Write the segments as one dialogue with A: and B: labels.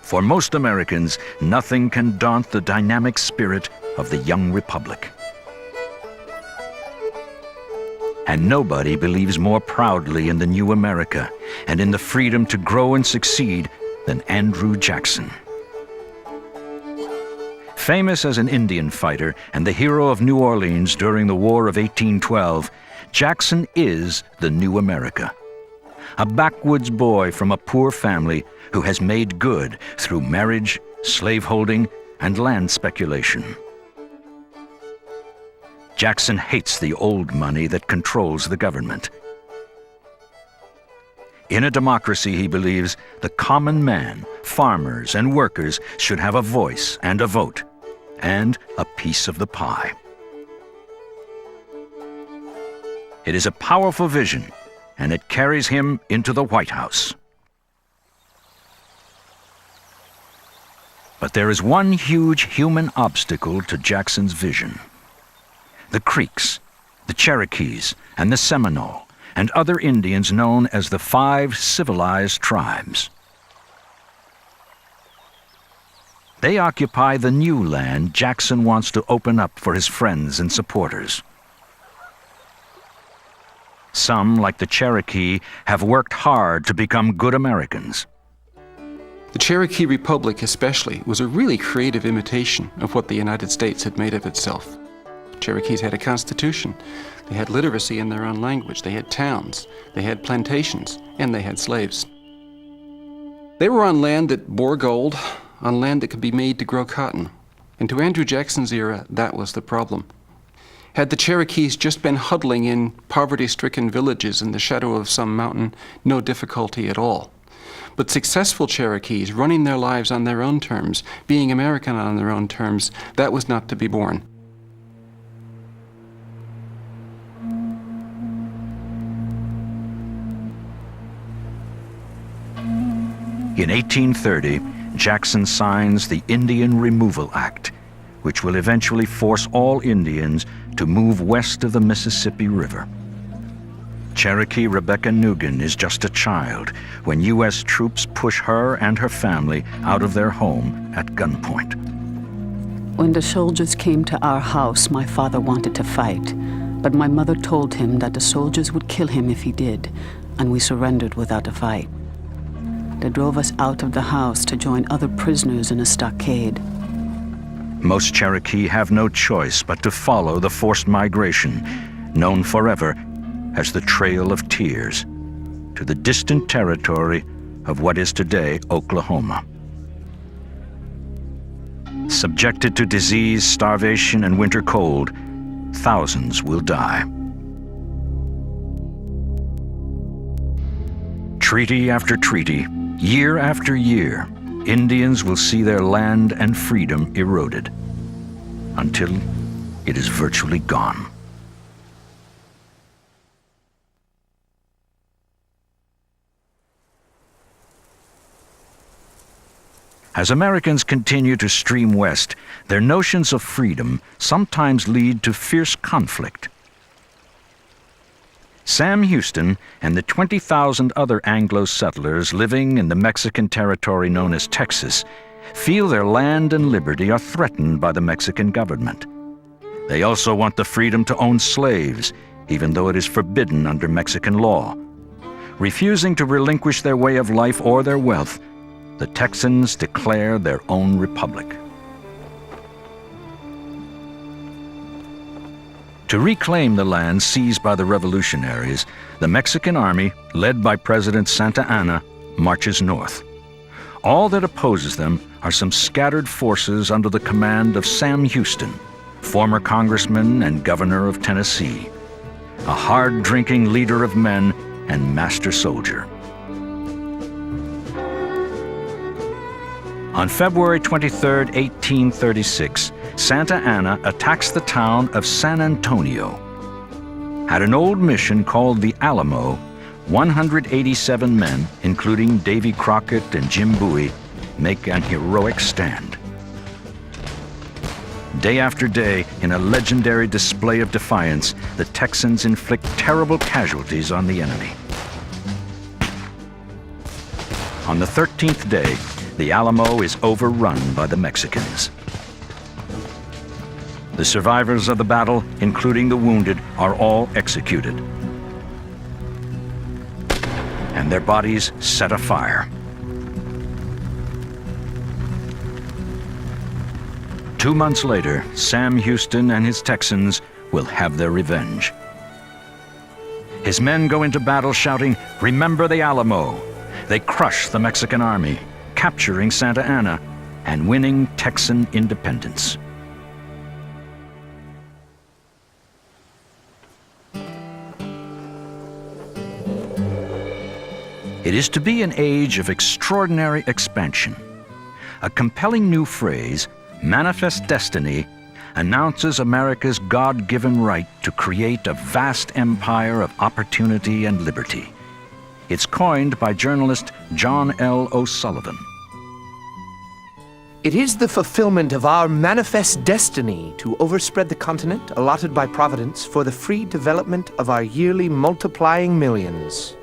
A: For most Americans, nothing can daunt the dynamic spirit of the young republic. And nobody believes more proudly in the new America and in the freedom to grow and succeed than Andrew Jackson. Famous as an Indian fighter and the hero of New Orleans during the War of 1812, Jackson is the new America. A backwoods boy from a poor family who has made good through marriage, slaveholding, and land speculation. Jackson hates the old money that controls the government. In a democracy, he believes, the common man, farmers, and workers should have a voice and a vote, and a piece of the pie. It is a powerful vision, and it carries him into the White House. But there is one huge human obstacle to Jackson's vision. The Creeks, the Cherokees, and the Seminole, and other Indians known as the 5 civilized tribes. They occupy the new land Jackson wants to open up for his friends and supporters. Some, like the Cherokee, have worked hard to become good Americans.
B: The Cherokee Republic especially was a really creative imitation of what the United States had made of itself. Cherokees had a constitution, they had literacy in their own language, they had towns, they had plantations, and they had slaves. They were on land that bore gold, on land that could be made to grow cotton. And to Andrew Jackson's era, that was the problem. Had the Cherokees just been huddling in poverty-stricken villages in the shadow of some mountain, no difficulty at all. But successful Cherokees, running their lives on their own terms, being American on their own terms, that was not to be borne.
A: In 1830, Jackson signs the Indian Removal Act, which will eventually force all Indians to move west of the Mississippi River. Cherokee Rebecca Nugent is just a child when U.S. troops push her and her family out of their home at gunpoint.
C: When the soldiers came to our house, my father wanted to fight, but my mother told him that the soldiers would kill him if he did, and we surrendered without a fight. They drove us out of the house to join other prisoners in a stockade.
A: Most Cherokee have no choice but to follow the forced migration, known forever as the Trail of Tears, to the distant territory of what is today Oklahoma. Subjected to disease, starvation, and winter cold, thousands will die. Treaty after treaty, year after year, Indians will see their land and freedom eroded until it is virtually gone. As Americans continue to stream west, their notions of freedom sometimes lead to fierce conflict. Sam Houston and the 20,000 other Anglo settlers living in the Mexican territory known as Texas feel their land and liberty are threatened by the Mexican government. They also want the freedom to own slaves, even though it is forbidden under Mexican law. Refusing to relinquish their way of life or their wealth, the Texans declare their own republic. To reclaim the land seized by the revolutionaries, the Mexican army, led by President Santa Anna, marches north. All that opposes them are some scattered forces under the command of Sam Houston, former congressman and governor of Tennessee, a hard-drinking leader of men and master soldier. On February 23, 1836, Santa Anna attacks the town of San Antonio. At an old mission called the Alamo, 187 men, including Davy Crockett and Jim Bowie, make an heroic stand. Day after day, in a legendary display of defiance, the Texans inflict terrible casualties on the enemy. On the 13th day, the Alamo is overrun by the Mexicans. The survivors of the battle, including the wounded, are all executed, and their bodies set afire. 2 months later, Sam Houston and his Texans will have their revenge. His men go into battle shouting, "Remember the Alamo!" They crush the Mexican army, capturing Santa Ana and winning Texan independence. It is to be an age of extraordinary expansion. A compelling new phrase, Manifest Destiny, announces America's God-given right to create a vast empire of opportunity and liberty. It's coined by journalist John L. O'Sullivan.
D: It is the fulfillment of our manifest destiny to overspread the continent allotted by Providence for the free development of our yearly multiplying millions.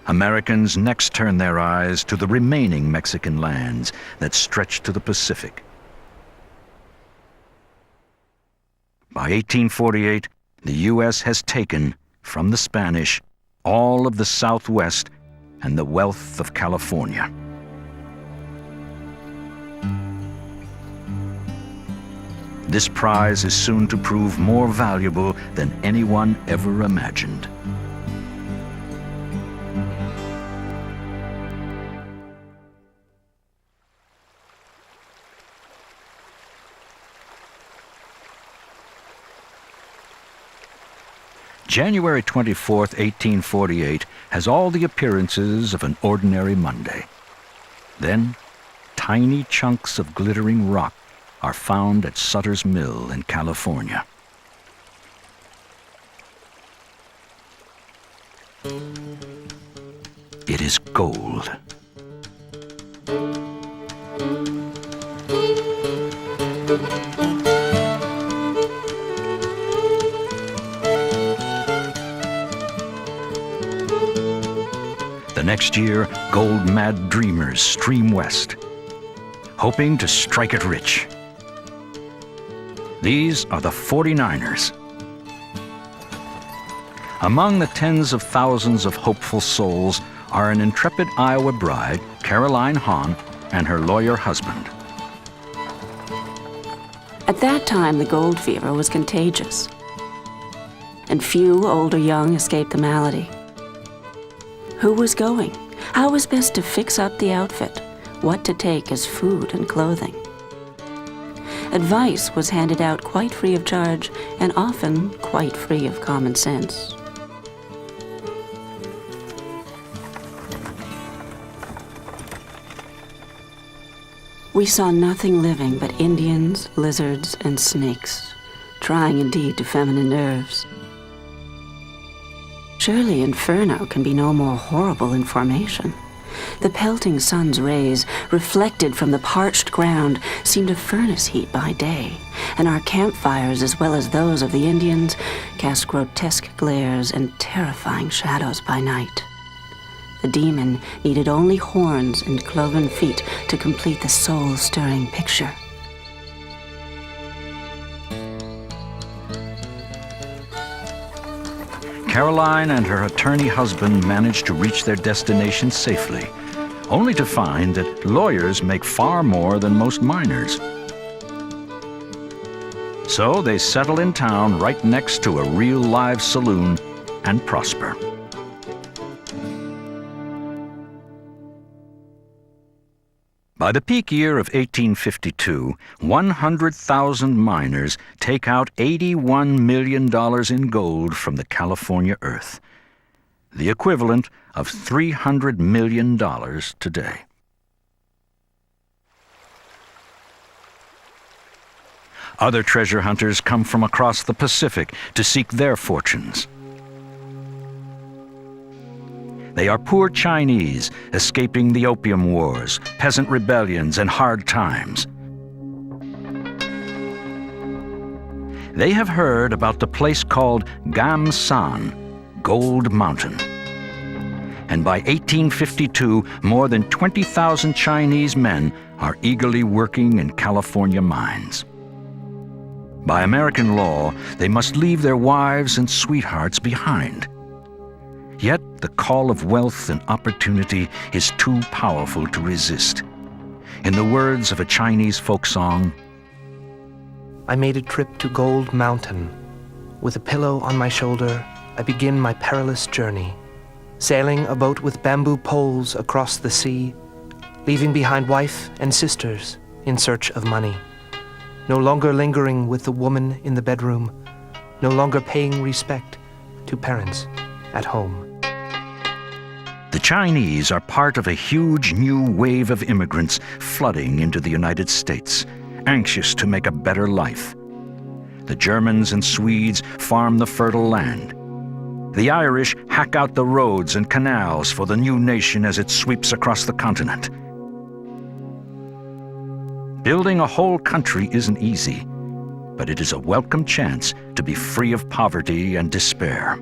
A: Americans next turn their eyes to the remaining Mexican lands that stretch to the Pacific. By 1848, the U.S. has taken, from the Spanish, all of the Southwest and the wealth of California. This prize is soon to prove more valuable than anyone ever imagined. January 24th, 1848, has all the appearances of an ordinary Monday. Then, tiny chunks of glittering rock are found at Sutter's Mill in California. It is gold. The next year, gold-mad dreamers stream west, hoping to strike it rich. These are the 49ers. Among the tens of thousands of hopeful souls are an intrepid Iowa bride, Caroline Hahn, and her lawyer husband.
E: At that time, the gold fever was contagious, and few, old or young, escaped the malady. Who was going? How was best to fix up the outfit? What to take as food and clothing? Advice was handed out quite free of charge and often quite free of common sense. We saw nothing living but Indians, lizards, and snakes, trying indeed to feminine nerves. Surely Inferno can be no more horrible in formation. The pelting sun's rays, reflected from the parched ground, seemed a furnace heat by day, and our campfires, as well as those of the Indians, cast grotesque glares and terrifying shadows by night. The demon needed only horns and cloven feet to complete the soul-stirring picture.
A: Caroline and her attorney husband managed to reach their destination safely, only to find that lawyers make far more than most miners. So they settle in town right next to a real live saloon and prosper. By the peak year of 1852, 100,000 miners take out $81 million in gold from the California earth, the equivalent of $300 million today. Other treasure hunters come from across the Pacific to seek their fortunes. They are poor Chinese escaping the opium wars, peasant rebellions, and hard times. They have heard about the place called Gam San, Gold Mountain. And by 1852, more than 20,000 Chinese men are eagerly working in California mines. By American law, they must leave their wives and sweethearts behind. Yet the call of wealth and opportunity is too powerful to resist. In the words of a Chinese folk song,
D: I made a trip to Gold Mountain. With a pillow on my shoulder, I begin my perilous journey, sailing a boat with bamboo poles across the sea, leaving behind wife and sisters in search of money. No longer lingering with the woman in the bedroom, no longer paying respect to parents at home.
A: the Chinese are part of a huge new wave of immigrants flooding into the United States, anxious to make a better life. The Germans and Swedes farm the fertile land. The Irish hack out the roads and canals for the new nation as it sweeps across the continent. Building a whole country isn't easy, but it is a welcome chance to be free of poverty and despair.